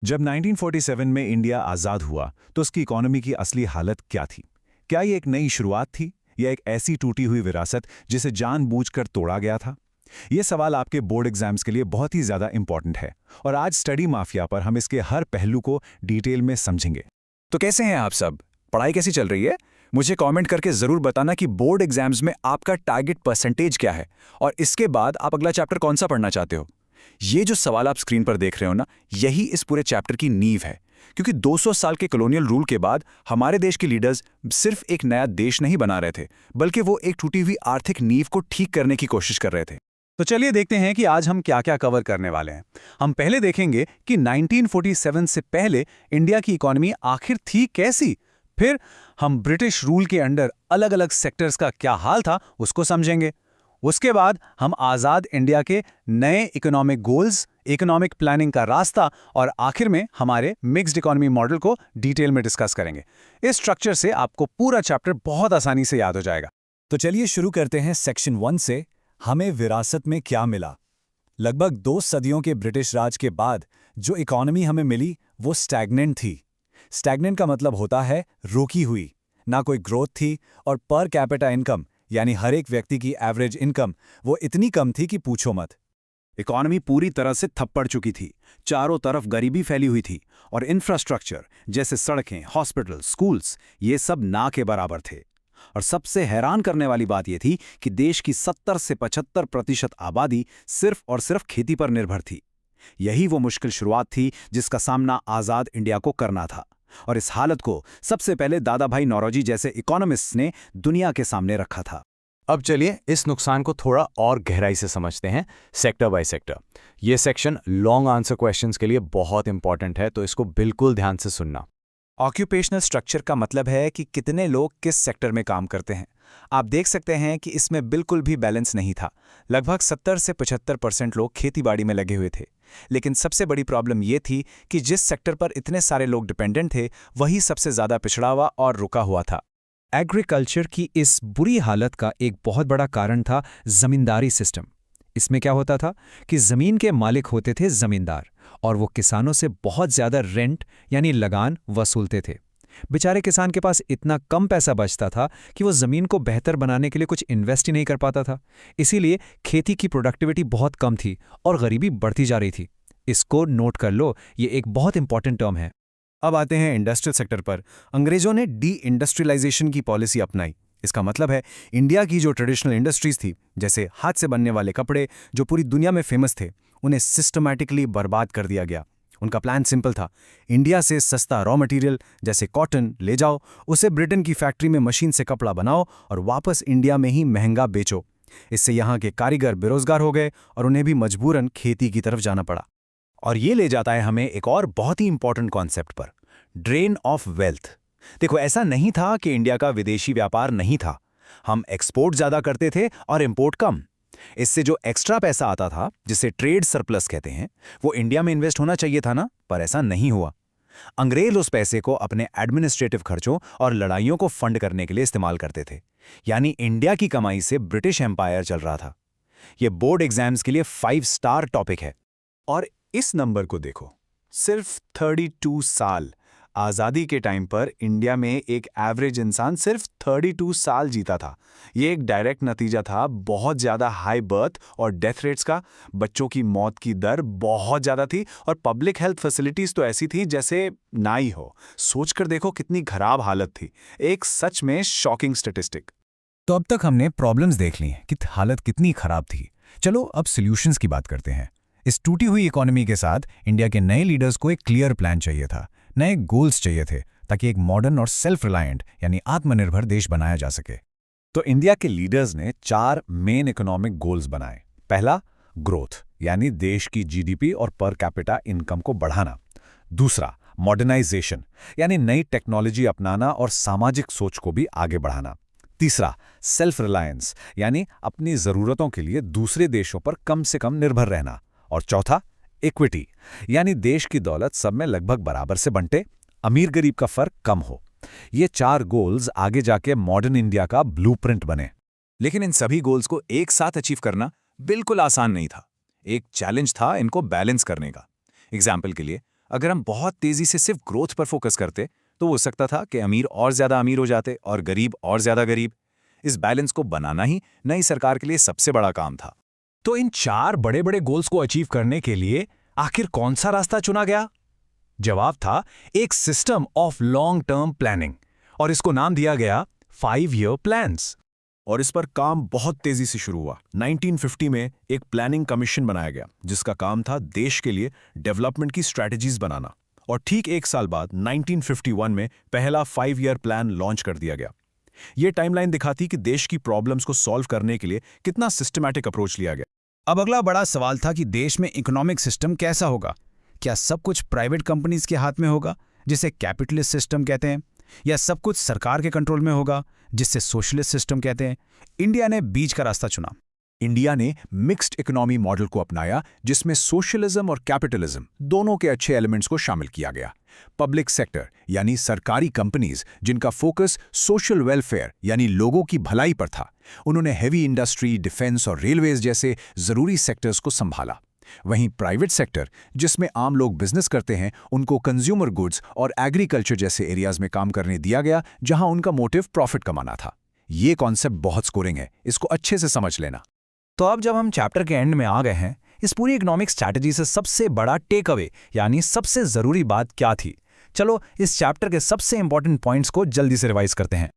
जब 1947 में इंडिया आज़ाद हुआ तो उसकी इकोनॉमी की असली हालत क्या थी? क्या ये एक नई शुरुआत थी या एक ऐसी टूटी हुई विरासत जिसे जानबूझकर तोड़ा गया था? ये सवाल आपके बोर्ड एग्जाम्स के लिए बहुत ही ज़्यादा इंपॉर्टेंट है और आज स्टडी माफिया पर हम इसके हर पहलू को डिटेल में समझेंगे। तो कैसे हैं आप सब? पढ़ाई कैसी चल रही है? मुझे कमेंट करके ज़रूर बताना कि बोर्ड एग्जाम्स में आपका टारगेट परसेंटेज क्या है और इसके बाद आप अगला चैप्टर कौन सा पढ़ना चाहते हो। ये जो सवाल आप स्क्रीन पर देख रहे हो ना, यही इस पूरे चैप्टर की नींव है। क्योंकि 200 साल के कॉलोनियल रूल के बाद हमारे देश के लीडर्स सिर्फ एक नया देश नहीं बना रहे थे, बल्कि वो एक टूटी हुई आर्थिक नींव को ठीक करने की कोशिश कर रहे थे। तो चलिए देखते हैं कि आज हम क्या क्या कवर करने वाले हैं। हम पहले देखेंगे कि 1947 से पहले इंडिया की इकोनॉमी आखिर थी कैसी। फिर हम ब्रिटिश रूल के अंडर अलग अलग सेक्टर्स का क्या हाल था उसको समझेंगे। उसके बाद हम आज़ाद इंडिया के नए इकोनॉमिक गोल्स, इकोनॉमिक प्लानिंग का रास्ता और आखिर में हमारे मिक्स्ड इकोनॉमी मॉडल को डिटेल में डिस्कस करेंगे। इस स्ट्रक्चर से आपको पूरा चैप्टर बहुत आसानी से याद हो जाएगा। तो चलिए शुरू करते हैं सेक्शन 1 से। हमें विरासत में क्या मिला? लगभग 2 सदियों के ब्रिटिश राज के बाद जो इकोनॉमी हमें मिली वो स्टैग्नेंट थी। स्टैग्नेंट का मतलब होता है रुकी हुई, ना कोई ग्रोथ थी और पर कैपिटा इनकम यानी हर एक व्यक्ति की एवरेज इनकम वो इतनी कम थी कि पूछो मत। इकोनॉमी पूरी तरह से थप्पड़ चुकी थी, चारों तरफ गरीबी फैली हुई थी और इंफ्रास्ट्रक्चर जैसे सड़कें, हॉस्पिटल, स्कूल्स ये सब ना के बराबर थे। और सबसे हैरान करने वाली बात यह थी कि देश की 70 से 75% आबादी सिर्फ और सिर्फ खेती पर निर्भर थी। यही वो मुश्किल शुरुआत थी जिसका सामना आज़ाद इंडिया को करना था और इस हालत को सबसे पहले दादा भाई नौरोजी जैसे इकोनॉमिस्ट्स ने दुनिया के सामने रखा था। अब चलिए इस नुकसान को थोड़ा और गहराई से समझते हैं, सेक्टर बाय सेक्टर। ये सेक्शन लॉन्ग आंसर क्वेश्चंस के लिए बहुत इंपॉर्टेंट है, तो इसको बिल्कुल ध्यान से सुनना। ऑक्यूपेशनल स्ट्रक्चर का मतलब है कि कितने लोग किस सेक्टर में काम करते हैं। आप देख सकते हैं कि इसमें बिल्कुल भी बैलेंस नहीं था। लगभग 70 से 75% लोग खेतीबाड़ी में लगे हुए थे। लेकिन सबसे बड़ी प्रॉब्लम ये थी कि जिस सेक्टर पर इतने सारे लोग डिपेंडेंट थे वही सबसे ज़्यादा पिछड़ा हुआ और रुका हुआ था। एग्रीकल्चर की इस बुरी हालत का एक बहुत बड़ा कारण था जमींदारी सिस्टम। इसमें क्या होता था कि ज़मीन के मालिक होते थे ज़मींदार और वो किसानों से बहुत ज़्यादा रेंट यानी लगान वसूलते थे। बेचारे किसान के पास इतना कम पैसा बचता था कि वो ज़मीन को बेहतर बनाने के लिए कुछ इन्वेस्ट ही नहीं कर पाता था। इसीलिए खेती की प्रोडक्टिविटी बहुत कम थी और गरीबी बढ़ती जा रही थी। इसको नोट कर लो, ये एक बहुत इंपॉर्टेंट टर्म है। अब आते हैं इंडस्ट्रियल सेक्टर पर। अंग्रेजों ने डी इंडस्ट्रियलाइजेशन की पॉलिसी अपनाई। इसका मतलब है इंडिया की जो ट्रेडिशनल इंडस्ट्रीज थी, जैसे हाथ से बनने वाले कपड़े जो पूरी दुनिया में फेमस थे, उन्हें सिस्टमैटिकली बर्बाद कर दिया गया। उनका प्लान सिंपल था, इंडिया से सस्ता रॉ मटेरियल जैसे कॉटन ले जाओ, उसे ब्रिटेन की फैक्ट्री में मशीन से कपड़ा बनाओ और वापस इंडिया में ही महंगा बेचो। इससे यहाँ के कारीगर बेरोजगार हो गए और उन्हें भी मजबूरन खेती की तरफ जाना पड़ा। और ये ले जाता है हमें एक और बहुत ही इंपॉर्टेंट कॉन्सेप्ट पर, ड्रेन ऑफ वेल्थ। देखो, ऐसा नहीं था कि इंडिया का विदेशी व्यापार नहीं था। हम एक्सपोर्ट ज्यादा करते थे और इंपोर्ट कम। इससे जो एक्स्ट्रा पैसा आता था, जिसे ट्रेड सरप्लस कहते हैं, वो इंडिया में इन्वेस्ट होना चाहिए था ना, पर ऐसा नहीं हुआ। अंग्रेज उस पैसे को अपने एडमिनिस्ट्रेटिव खर्चों और लड़ाइयों को फंड करने के लिए इस्तेमाल करते थे। यानी इंडिया की कमाई से ब्रिटिश एम्पायर चल रहा था। यह बोर्ड एग्जाम्स के लिए 5 स्टार टॉपिक है। और इस नंबर को देखो, सिर्फ 32 साल। आज़ादी के टाइम पर इंडिया में एक एवरेज इंसान सिर्फ 32 साल जीता था। ये एक डायरेक्ट नतीजा था बहुत ज़्यादा हाई बर्थ और डेथ रेट्स का। बच्चों की मौत की दर बहुत ज़्यादा थी और पब्लिक हेल्थ फैसिलिटीज़ तो ऐसी थी जैसे ना ही हो। सोचकर देखो कितनी खराब हालत थी। एक सच में शॉकिंग स्टैटिस्टिक। तो अब तक हमने प्रॉब्लम्स देख ली कि हालत कितनी खराब थी। चलो अब सॉल्यूशंस की बात करते हैं। इस टूटी हुई इकोनॉमी के साथ इंडिया के नए लीडर्स को एक क्लियर प्लान चाहिए था, नए गोल्स चाहिए थे, ताकि एक मॉडर्न और सेल्फ रिलायंट यानी आत्मनिर्भर देश बनाया जा सके। तो इंडिया के लीडर्स ने 4 मेन इकोनॉमिक गोल्स बनाए। पहला, ग्रोथ यानी देश की जीडीपी और पर कैपिटा इनकम को बढ़ाना। दूसरा, मॉडर्नाइजेशन यानी नई टेक्नोलॉजी अपनाना और सामाजिक सोच को भी आगे बढ़ाना। तीसरा, सेल्फ रिलायंस यानी अपनी जरूरतों के लिए दूसरे देशों पर कम से कम निर्भर रहना। और चौथा, इक्विटी यानी देश की दौलत सब में लगभग बराबर से बंटे, अमीर गरीब का फर्क कम हो। ये 4 गोल्स आगे जाके मॉडर्न इंडिया का ब्लूप्रिंट बने। लेकिन इन सभी गोल्स को एक साथ अचीव करना बिल्कुल आसान नहीं था। एक चैलेंज था इनको बैलेंस करने का। एग्जाम्पल के लिए, अगर हम बहुत तेजी से सिर्फ ग्रोथ पर फोकस करते तो हो सकता था कि अमीर और ज्यादा अमीर हो जाते और गरीब और ज्यादा गरीब। इस बैलेंस को बनाना ही नई सरकार के लिए सबसे बड़ा काम था। तो इन 4 बड़े बड़े गोल्स को अचीव करने के लिए आखिर कौन सा रास्ता चुना गया? जवाब था एक system of long term planning, और इसको नाम दिया गया 5 ईयर प्लान्स। और इस पर काम बहुत तेजी से शुरू हुआ। 1950 में एक प्लानिंग कमीशन बनाया गया जिसका काम था देश के लिए डेवलपमेंट की स्ट्रैटेजीज बनाना। और ठीक 1 साल बाद 1951 में पहला 5 ईयर प्लान लॉन्च कर दिया गया। ये टाइमलाइन दिखाती कि देश की प्रॉब्लम्स को सॉल्व करने के लिए कितना सिस्टमैटिक अप्रोच लिया गया। अब अगला बड़ा सवाल था कि देश में इकोनॉमिक सिस्टम कैसा होगा। क्या सब कुछ प्राइवेट कंपनीज के हाथ में होगा, जिसे कैपिटलिस्ट सिस्टम कहते हैं, या सब कुछ सरकार के कंट्रोल में होगा, जिससे सोशलिस्ट सिस्टम कहते हैं? इंडिया ने बीच का रास्ता चुना। इंडिया ने मिक्स्ड इकोनॉमी मॉडल को अपनाया, जिसमें सोशलिज्म और कैपिटलिज्म दोनों के अच्छे एलिमेंट्स को शामिल किया गया। पब्लिक सेक्टर यानी सरकारी कंपनीज जिनका फोकस सोशल वेलफेयर यानी लोगों की भलाई पर था, उन्होंने हेवी इंडस्ट्री, डिफेंस और रेलवेज जैसे जरूरी सेक्टर्स को संभाला। वहीं प्राइवेट सेक्टर जिसमें आम लोग बिजनेस करते हैं, उनको कंज्यूमर गुड्स और एग्रीकल्चर जैसे एरियाज में काम करने दिया गया, जहां उनका मोटिव प्रॉफिट कमाना था। ये कॉन्सेप्ट बहुत स्कोरिंग है, इसको अच्छे से समझ लेना। तो अब जब हम चैप्टर के एंड में आ गए हैं, इस पूरी इकोनॉमिक स्ट्रैटेजी से सबसे बड़ा टेक अवे यानी सबसे जरूरी बात क्या थी? चलो इस चैप्टर के सबसे इंपॉर्टेंट पॉइंट्स को जल्दी से रिवाइज करते हैं।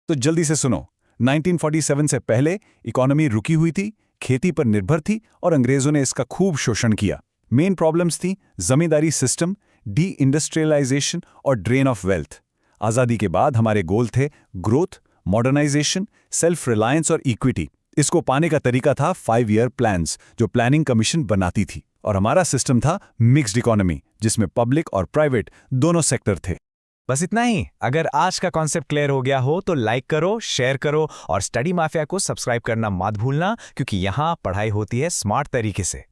तो जल्दी से सुनो। 1947 से पहले इकोनॉमी रुकी हुई थी, खेती पर निर्भर थी और अंग्रेजों ने इसका खूब शोषण किया। मेन प्रॉब्लम्स थी जमींदारी सिस्टम, डी इंडस्ट्रियलाइजेशन और ड्रेन ऑफ वेल्थ। आज़ादी के बाद हमारे गोल थे ग्रोथ, मॉडर्नाइजेशन, सेल्फ रिलायंस और इक्विटी। इसको पाने का तरीका था 5 ईयर प्लान्स जो प्लानिंग कमीशन बनाती थी। और हमारा सिस्टम था मिक्स्ड इकोनॉमी, जिसमें पब्लिक और प्राइवेट दोनों सेक्टर थे। बस इतना ही। अगर आज का कॉन्सेप्ट क्लियर हो गया हो तो लाइक करो, शेयर करो और स्टडी माफिया को सब्सक्राइब करना मत भूलना, क्योंकि यहाँ पढ़ाई होती है स्मार्ट तरीके से।